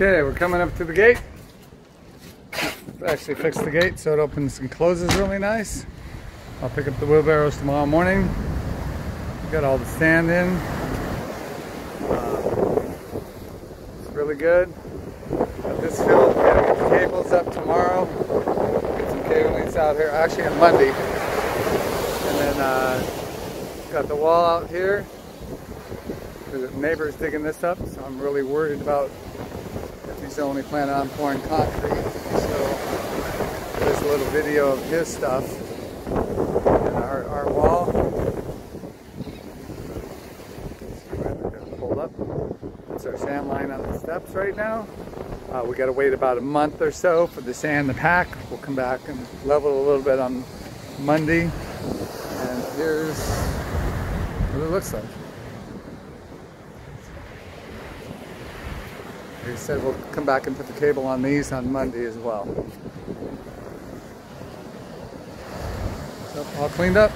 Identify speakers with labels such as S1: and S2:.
S1: Okay, we're coming up to the gate. Actually fixed the gate so it opens and closes really nice. I'll pick up the wheelbarrows tomorrow morning. Got all the sand in. It's really good. Got this filled. Gotta get the cables up tomorrow. Get some cable links out here. Actually on Monday. And then got the wall out here. The neighbor's digging this up, so I'm really worried about if he's only planning on pouring concrete. So there's a little video of his stuff and our wall. Hold up. That's our sand line on the steps right now. We got to wait about a month or so for the sand to pack. We'll come back and level a little bit on Monday. And here's what it looks like. He said we'll come back and put the cable on these on Monday as well. So all cleaned up.